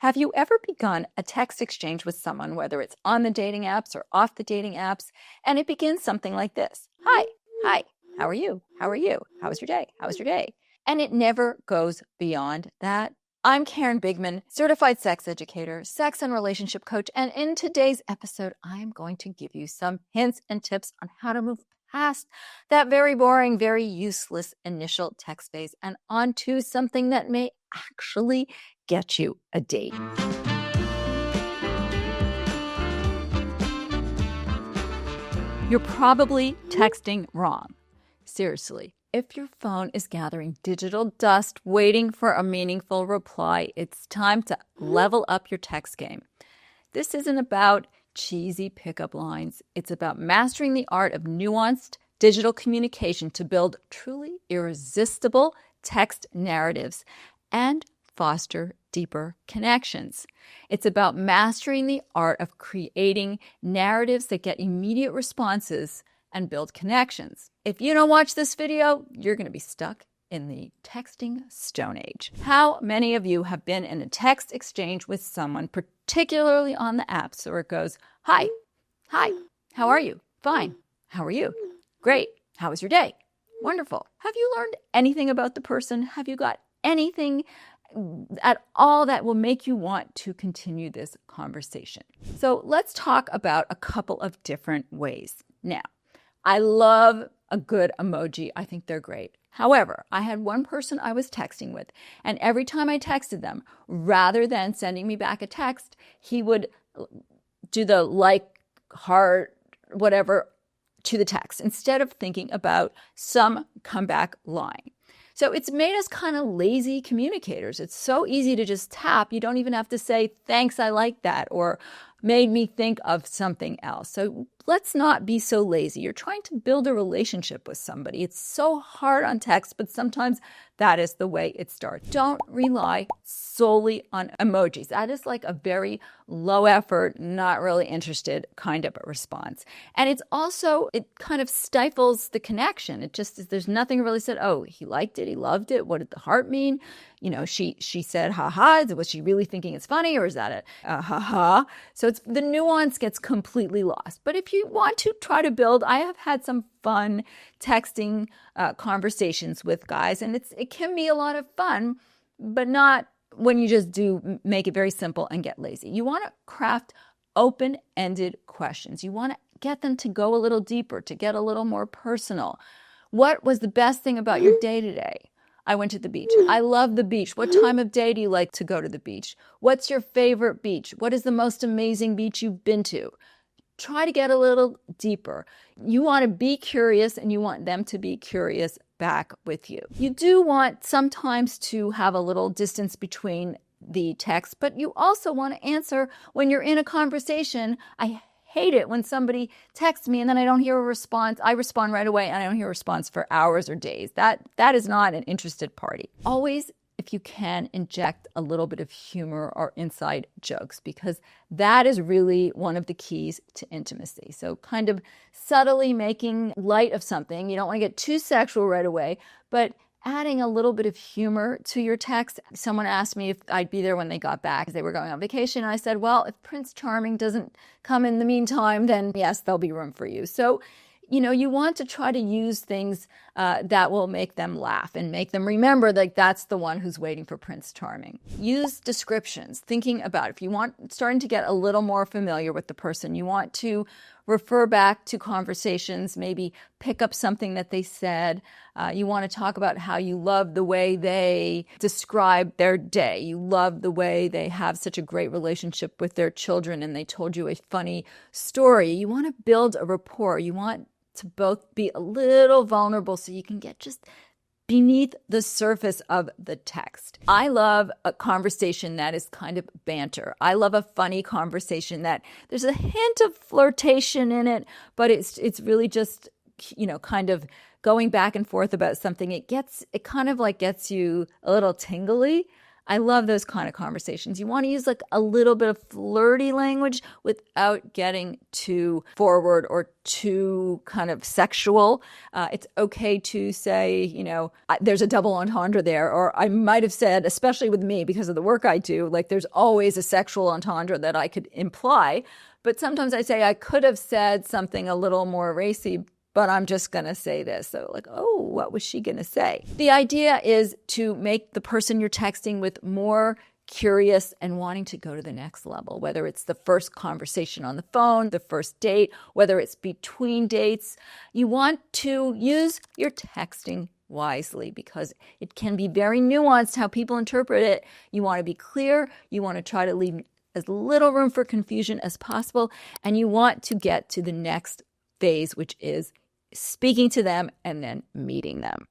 Have you ever begun a text exchange with someone, whether it's on the dating apps or off the dating apps, and it begins something like this? Hi, how are you? How are you? How was your day? How was your day? And it never goes beyond that. I'm Karen Bigman, certified sex educator, sex and relationship coach, and in today's episode, I'm going to give you some hints and tips on how to move past that very boring, very useless initial text phase and onto something that may actually get you a date. You're probably texting wrong. Seriously, if your phone is gathering digital dust waiting for a meaningful reply, it's time to level up your text game. This isn't about cheesy pickup lines. It's about mastering the art of nuanced digital communication to build truly irresistible text narratives and foster deeper connections. It's about mastering the art of creating narratives that get immediate responses and build connections. If you don't watch this video, you're going to be stuck in the texting Stone Age. How many of you have been in a text exchange with someone, particularly on the apps, where it goes, hi, how are you? Fine. How are you? Great. How was your day? Wonderful. Have you learned anything about the person? Have you got anything at all that will make you want to continue this conversation? So let's talk about a couple of different ways. Now, I love a good emoji. I think they're great. However, I had one person I was texting with, and every time I texted them, rather than sending me back a text, he would do the like, heart, whatever, to the text, instead of thinking about some comeback line. So it's made us kind of lazy communicators. It's so easy to just tap. You don't even have to say, thanks, I like that, or made me think of something else. So let's not be so lazy. You're trying to build a relationship with somebody. It's so hard on text, but sometimes that is the way it starts. Don't rely solely on emojis. That is like a very low effort, not really interested kind of a response. And it's also, it kind of stifles the connection. It just is, there's nothing really said, oh, he liked it, he loved it. What did the heart mean? You know, she said, ha. Was she really thinking it's funny, or is that a ha? So it's, the nuance gets completely lost. But if you want to try to build, I have had some fun texting conversations with guys, and it can be a lot of fun, but not when you just do make it very simple and get lazy. You want to craft open-ended questions. You want to get them to go a little deeper, to get a little more personal. What was the best thing about your day today? I went to the beach. I love the beach. What time of day do you like to go to the beach? What's your favorite beach? What is the most amazing beach you've been to? Try to get a little deeper. You want to be curious, and you want them to be curious back with you. You do want sometimes to have a little distance between the text, but you also want to answer when you're in a conversation. I hate it when somebody texts me and then I don't hear a response. I respond right away and I don't hear a response for hours or days. That is not an interested party. Always, if you can, inject a little bit of humor or inside jokes, because that is really one of the keys to intimacy. So kind of subtly making light of something. You don't want to get too sexual right away, but adding a little bit of humor to your text. Someone asked me if I'd be there when they got back, because they were going on vacation. I said, well, if Prince Charming doesn't come in the meantime, then yes, there'll be room for you. So, you know, you want to try to use things that will make them laugh and make them remember that that's the one who's waiting for Prince Charming. Use descriptions, thinking about if you want, starting to get a little more familiar with the person, you want to refer back to conversations, maybe pick up something that they said. You want to talk about how you love the way they describe their day. You love the way they have such a great relationship with their children and they told you a funny story. You want to build a rapport. You want to both be a little vulnerable so you can get just beneath the surface of the text. I love a conversation that is kind of banter. I love a funny conversation that there's a hint of flirtation in it, but it's really just, you know, kind of going back and forth about something. It kind of like gets you a little tingly. I love those kind of conversations. You want to use like a little bit of flirty language without getting too forward or too kind of sexual. It's okay to say, there's a double entendre there, or I might have said, especially with me because of the work I do, like there's always a sexual entendre that I could imply. But sometimes I say I could have said something a little more racy, but I'm just going to say this. So like, oh, what was she going to say? The idea is to make the person you're texting with more curious and wanting to go to the next level, whether it's the first conversation on the phone, the first date, whether it's between dates. You want to use your texting wisely because it can be very nuanced how people interpret it. You want to be clear. You want to try to leave as little room for confusion as possible. And you want to get to the next phase, which is speaking to them and then meeting them.